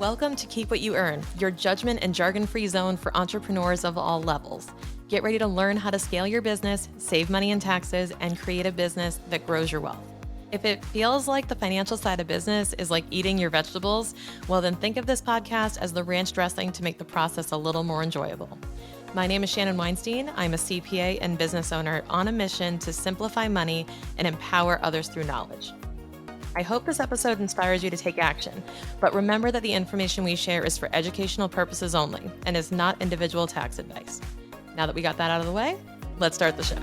Welcome to Keep What You Earn, your judgment and jargon-free zone for entrepreneurs of all levels. Get ready to learn how to scale your business, save money in taxes, and create a business that grows your wealth. If it feels like the financial side of business is like eating your vegetables, well, then think of this podcast as the ranch dressing to make the process a little more enjoyable. My name is Shannon Weinstein. I'm a CPA and business owner on a mission to simplify money and empower others through knowledge. I hope this episode inspires you to take action, but remember that the information we share is for educational purposes only and is not individual tax advice. Now that we got that out of the way, let's start the show.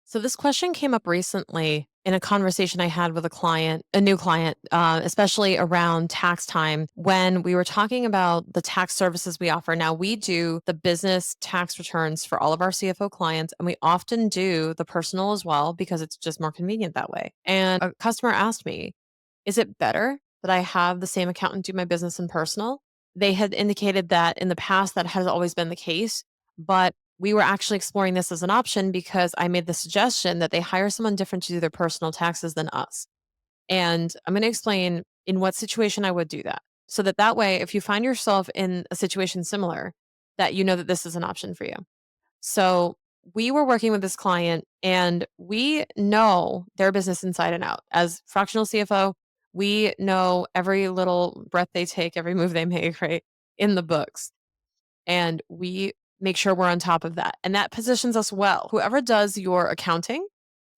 So this question came up recently in a conversation I had with a client, a new client, especially around tax time when we were talking about the tax services we offer. Now, we do the business tax returns for all of our CFO clients, and we often do the personal as well because it's just more convenient that way. And a customer asked me, is it better that I have the same accountant do my business and personal? They had indicated that in the past that has always been the case, but we were actually exploring this as an option because I made the suggestion that they hire someone different to do their personal taxes than us. And I'm going to explain in what situation I would do that. So that way, if you find yourself in a situation similar, that you know that this is an option for you. So we were working with this client and we know their business inside and out. As fractional CFO, we know every little breath they take, every move they make, right? In the books. And we make sure we're on top of that. And that positions us well. Whoever does your accounting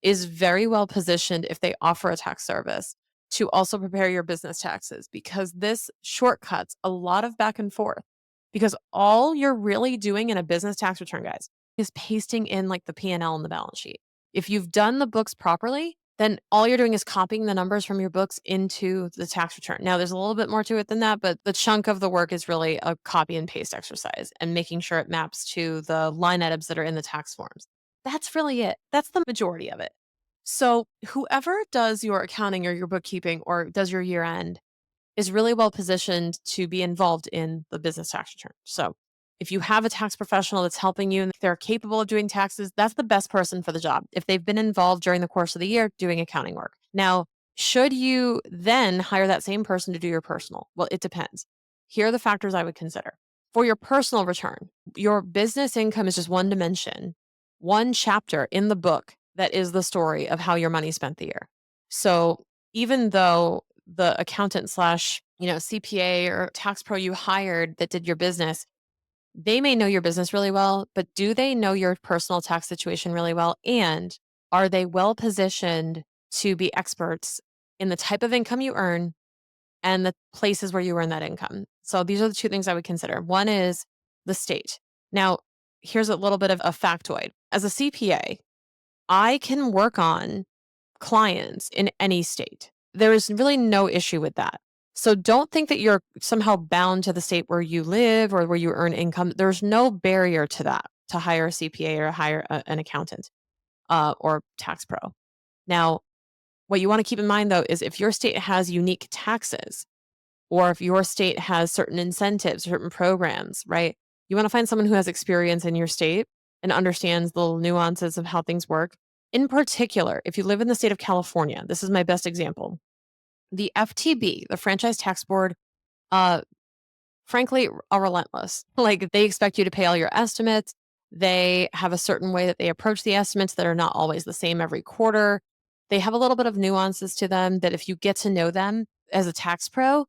is very well positioned if they offer a tax service to also prepare your business taxes because this shortcuts a lot of back and forth. Because all you're really doing in a business tax return, guys, is pasting in like the P&L and the balance sheet. If you've done the books properly, then all you're doing is copying the numbers from your books into the tax return. Now, there's a little bit more to it than that, but the chunk of the work is really a copy and paste exercise and making sure it maps to the line items that are in the tax forms. That's really it. That's the majority of it. So, whoever does your accounting or your bookkeeping or does your year end is really well positioned to be involved in the business tax return. So, if you have a tax professional that's helping you and they're capable of doing taxes, that's the best person for the job. If they've been involved during the course of the year doing accounting work. Now, should you then hire that same person to do your personal? Well, it depends. Here are the factors I would consider. For your personal return, your business income is just one dimension, one chapter in the book that is the story of how your money spent the year. So, even though the accountant slash, CPA or tax pro you hired that did your business, they may know your business really well, but do they know your personal tax situation really well? And are they well positioned to be experts in the type of income you earn and the places where you earn that income? So these are the two things I would consider. One is the state. Now, here's a little bit of a factoid. As a CPA, I can work on clients in any state. There is really no issue with that. So don't think that you're somehow bound to the state where you live or where you earn income. There's no barrier to that to hire a CPA or hire an accountant or tax pro. Now, what you want to keep in mind though is if your state has unique taxes or if your state has certain incentives, certain programs, right? You want to find someone who has experience in your state and understands the little nuances of how things work. In particular, if you live in the state of California, this is my best example. The FTB, the Franchise Tax Board, uh, frankly, are relentless. Like they expect you to pay all your estimates. They have a certain way that they approach the estimates that are not always the same every quarter. They have a little bit of nuances to them that if you get to know them as a tax pro,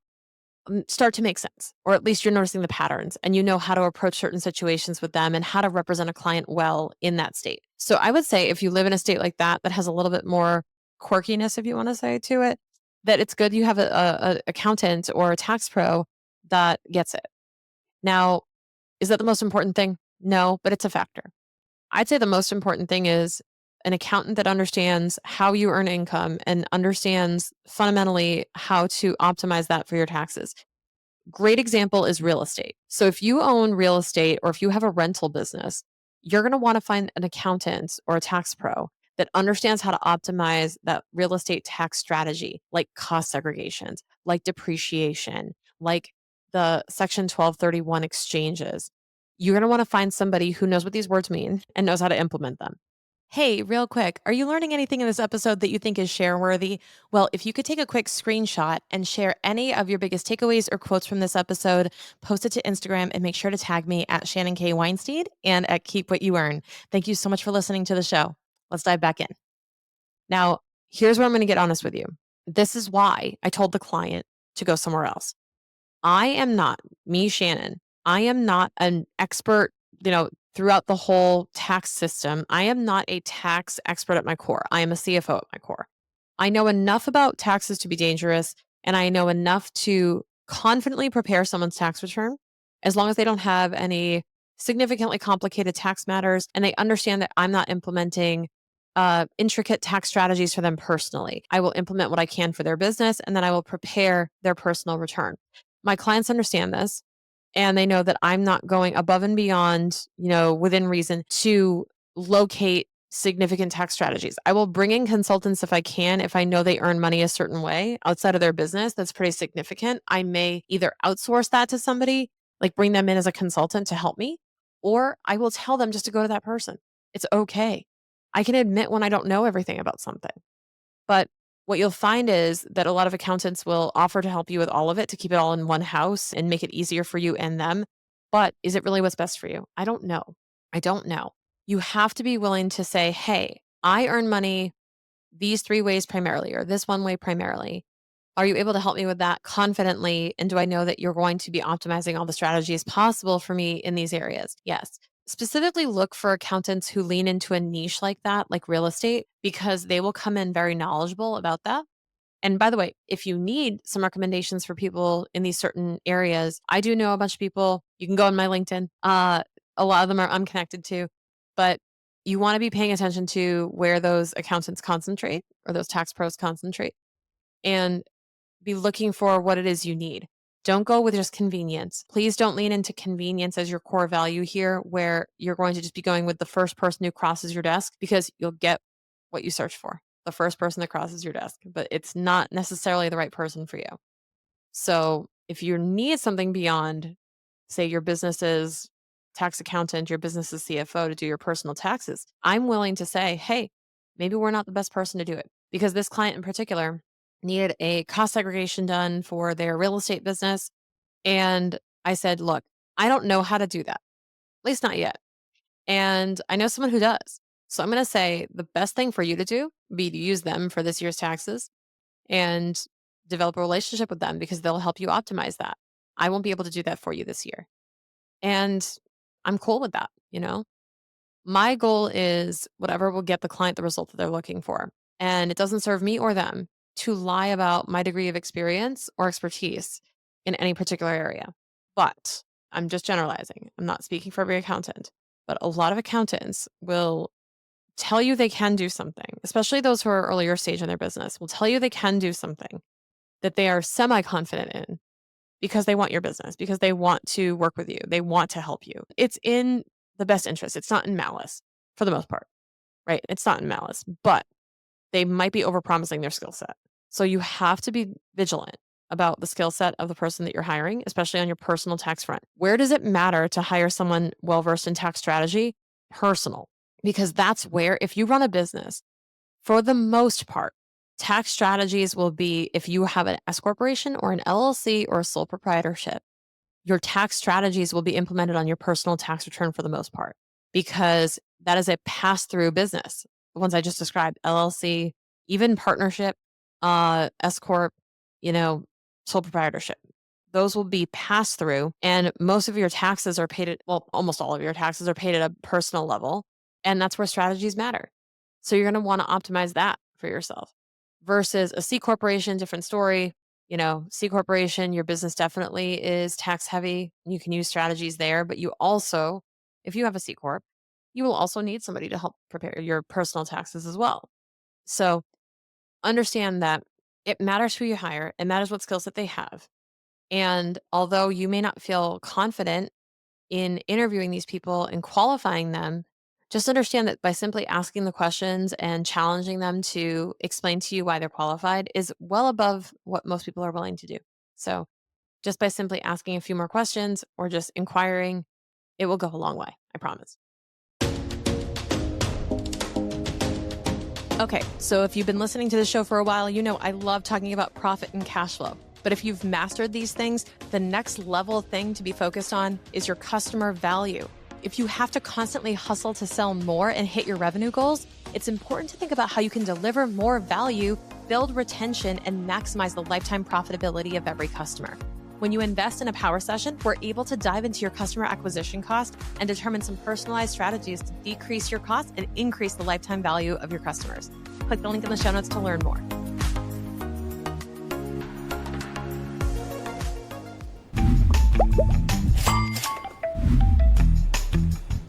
start to make sense, or at least you're noticing the patterns and you know how to approach certain situations with them and how to represent a client well in that state. So I would say if you live in a state like that, that has a little bit more quirkiness, if you want to say to it, that it's good you have a accountant or a tax pro that gets it. Now, is that the most important thing? No, but it's a factor. I'd say the most important thing is an accountant that understands how you earn income and understands fundamentally how to optimize that for your taxes. Great example is real estate. So if you own real estate or if you have a rental business, you're going to want to find an accountant or a tax pro that understands how to optimize that real estate tax strategy, like cost segregations, like depreciation, like the Section 1231 exchanges. You're going to want to find somebody who knows what these words mean and knows how to implement them. Hey, real quick, are you learning anything in this episode that you think is share worthy? Well, if you could take a quick screenshot and share any of your biggest takeaways or quotes from this episode, post it to Instagram and make sure to tag me at Shannon K. Weinstein and at Keep What You Earn. Thank you so much for listening to the show. Let's dive back in. Now, here's where I'm going to get honest with you. This is why I told the client to go somewhere else. I am not, me, Shannon, I am not an expert, throughout the whole tax system. I am not a tax expert at my core. I am a CFO at my core. I know enough about taxes to be dangerous, and I know enough to confidently prepare someone's tax return as long as they don't have any significantly complicated tax matters and they understand that I'm not implementing intricate tax strategies for them personally. I will implement what I can for their business and then I will prepare their personal return. My clients understand this and they know that I'm not going above and beyond, within reason to locate significant tax strategies. I will bring in consultants if I can, if I know they earn money a certain way outside of their business that's pretty significant. I may either outsource that to somebody, like bring them in as a consultant to help me, or I will tell them just to go to that person. It's okay. I can admit when I don't know everything about something. But what you'll find is that a lot of accountants will offer to help you with all of it to keep it all in one house and make it easier for you and them. But is it really what's best for you? I don't know. I don't know. You have to be willing to say, hey, I earn money these three ways primarily, or this one way primarily. Are you able to help me with that confidently? And do I know that you're going to be optimizing all the strategies possible for me in these areas? Yes. Specifically, look for accountants who lean into a niche like that, like real estate, because they will come in very knowledgeable about that. And by the way, if you need some recommendations for people in these certain areas, I do know a bunch of people. You can go on my LinkedIn. A lot of them are unconnected to, but you want to be paying attention to where those accountants concentrate or those tax pros concentrate and be looking for what it is you need. Don't go with just convenience. Please don't lean into convenience as your core value here, where you're going to just be going with the first person who crosses your desk because you'll get what you search for. The first person that crosses your desk, but it's not necessarily the right person for you. So if you need something beyond, say, your business's tax accountant, your business's CFO to do your personal taxes, I'm willing to say, hey, maybe we're not the best person to do it because this client in particular needed a cost segregation done for their real estate business. And I said, look, I don't know how to do that, at least not yet. And I know someone who does. So I'm going to say the best thing for you to do would be to use them for this year's taxes and develop a relationship with them because they'll help you optimize that. I won't be able to do that for you this year. And I'm cool with that. My goal is whatever will get the client the result that they're looking for. And it doesn't serve me or them to lie about my degree of experience or expertise in any particular area. But I'm just generalizing. I'm not speaking for every accountant, but a lot of accountants will tell you they can do something, especially those who are earlier stage in their business, will tell you they can do something that they are semi confident in because they want your business, because they want to work with you, they want to help you. It's in the best interest. It's not in malice for the most part, right? It's not in malice, but they might be overpromising their skill set. So you have to be vigilant about the skill set of the person that you're hiring, especially on your personal tax front. Where does it matter to hire someone well versed in tax strategy? Personal. Because that's where, if you run a business, for the most part, tax strategies will be if you have an S corporation or an LLC or a sole proprietorship, your tax strategies will be implemented on your personal tax return for the most part because that is a pass through business. The ones I just described, LLC, even partnership, S corp, you know, sole proprietorship. Those will be pass through and most of your taxes are paid at, well, almost all of your taxes are paid at a personal level. And that's where strategies matter. So you're going to want to optimize that for yourself versus a C corporation, different story. C corporation, your business definitely is tax heavy. You can use strategies there, but you also, if you have a C corp, you will also need somebody to help prepare your personal taxes as well. So understand that it matters who you hire, it matters what skill set they have. And although you may not feel confident in interviewing these people and qualifying them, just understand that by simply asking the questions and challenging them to explain to you why they're qualified is well above what most people are willing to do. So, just by simply asking a few more questions or just inquiring, it will go a long way. I promise. Okay, so if you've been listening to the show for a while, you know I love talking about profit and cash flow. But if you've mastered these things, the next level thing to be focused on is your customer value. If you have to constantly hustle to sell more and hit your revenue goals, it's important to think about how you can deliver more value, build retention, and maximize the lifetime profitability of every customer. When you invest in a power session, we're able to dive into your customer acquisition cost and determine some personalized strategies to decrease your costs and increase the lifetime value of your customers. Click the link in the show notes to learn more.